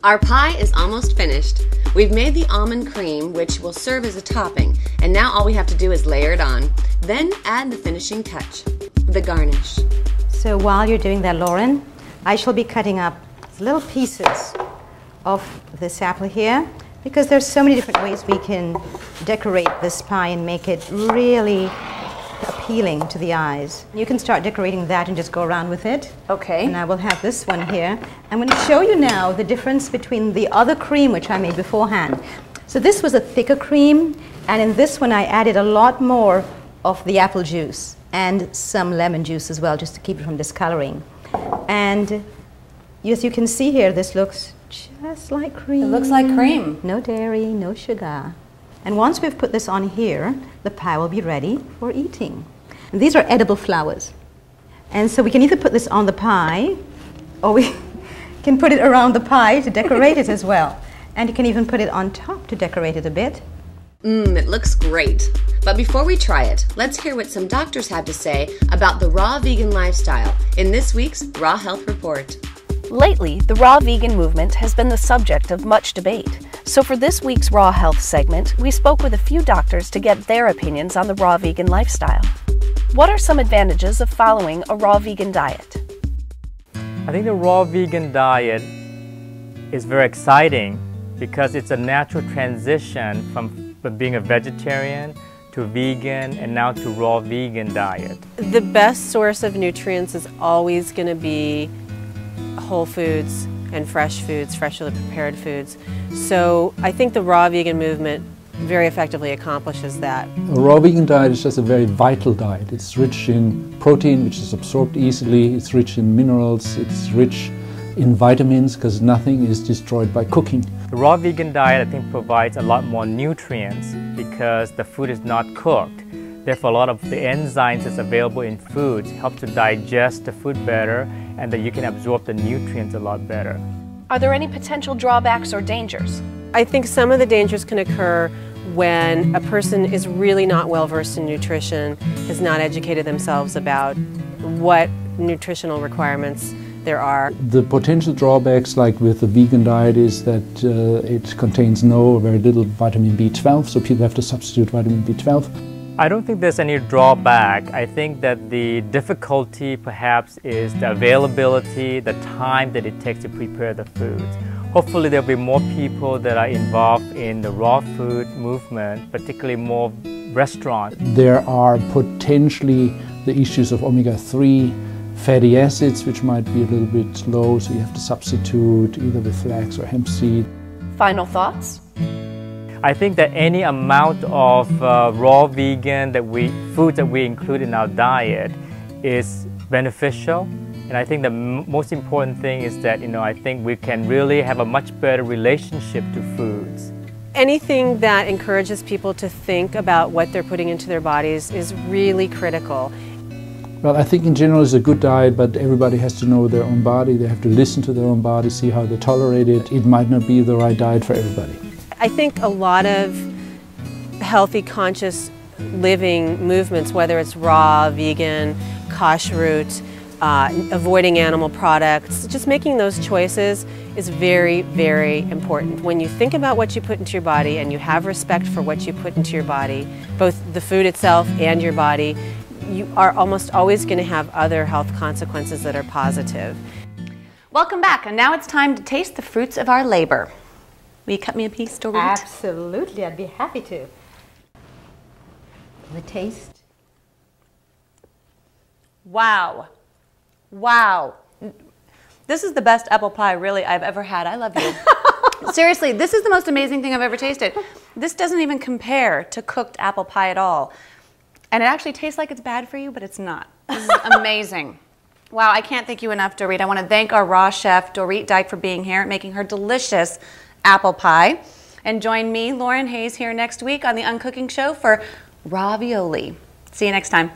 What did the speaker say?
Our pie is almost finished. We've made the almond cream, which will serve as a topping, and now all we have to do is layer it on. Then add the finishing touch, the garnish. So while you're doing that, Lauren, I shall be cutting up little pieces of this apple here, because there's so many different ways we can decorate this pie and make it really appealing to the eyes. You can start decorating that and just go around with it. Okay. And I will have this one here. I'm going to show you now the difference between the other cream, which I made beforehand. So this was a thicker cream, and in this one I added a lot more of the apple juice and some lemon juice as well, just to keep it from discoloring. And as you can see here, this looks just like cream. It looks like cream. No dairy, no sugar. And once we've put this on here, the pie will be ready for eating. And these are edible flowers. And so we can either put this on the pie, or we can put it around the pie to decorate it as well. And you can even put it on top to decorate it a bit. It looks great. But before we try it, let's hear what some doctors have to say about the raw vegan lifestyle in this week's Raw Health Report. Lately, the raw vegan movement has been the subject of much debate. So for this week's Raw Health segment, we spoke with a few doctors to get their opinions on the raw vegan lifestyle. What are some advantages of following a raw vegan diet? I think the raw vegan diet is very exciting because it's a natural transition from being a vegetarian to vegan and now to raw vegan diet. The best source of nutrients is always going to be whole foods and fresh foods, freshly prepared foods. So I think the raw vegan movement very effectively accomplishes that. A raw vegan diet is just a very vital diet. It's rich in protein, which is absorbed easily. It's rich in minerals. It's rich in vitamins, because nothing is destroyed by cooking. The raw vegan diet, I think, provides a lot more nutrients because the food is not cooked. Therefore, a lot of the enzymes that's available in foods help to digest the food better, and that you can absorb the nutrients a lot better. Are there any potential drawbacks or dangers? I think some of the dangers can occur when a person is really not well versed in nutrition, has not educated themselves about what nutritional requirements there are. The potential drawbacks, like with the vegan diet, is that it contains no or very little vitamin B12, so people have to substitute vitamin B12. I don't think there's any drawback. I think that the difficulty perhaps is the availability, the time that it takes to prepare the foods. Hopefully there'll be more people that are involved in the raw food movement, particularly more restaurants. There are potentially the issues of omega-3 fatty acids, which might be a little bit low, so you have to substitute either with flax or hemp seed. Final thoughts? I think that any amount of raw vegan foods that we include in our diet is beneficial. And I think the most important thing is that, I think we can really have a much better relationship to foods. Anything that encourages people to think about what they're putting into their bodies is really critical. Well, I think in general it's a good diet, but everybody has to know their own body. They have to listen to their own body, see how they tolerate it. It might not be the right diet for everybody. I think a lot of healthy, conscious living movements, whether it's raw, vegan, kashrut, avoiding animal products, just making those choices is very, very important. When you think about what you put into your body and you have respect for what you put into your body, both the food itself and your body, you are almost always going to have other health consequences that are positive. Welcome back, and now it's time to taste the fruits of our labor. Will you cut me a piece, Dorit? Absolutely, I'd be happy to. The taste. Wow. Wow. This is the best apple pie, really, I've ever had. I love you. Seriously, this is the most amazing thing I've ever tasted. This doesn't even compare to cooked apple pie at all. And it actually tastes like it's bad for you, but it's not. This is amazing. Wow, I can't thank you enough, Dorit. I want to thank our raw chef, Dorit Dyke, for being here and making her delicious apple pie. And join me, Lauren Hayes, here next week on the Uncooking Show for ravioli. See you next time.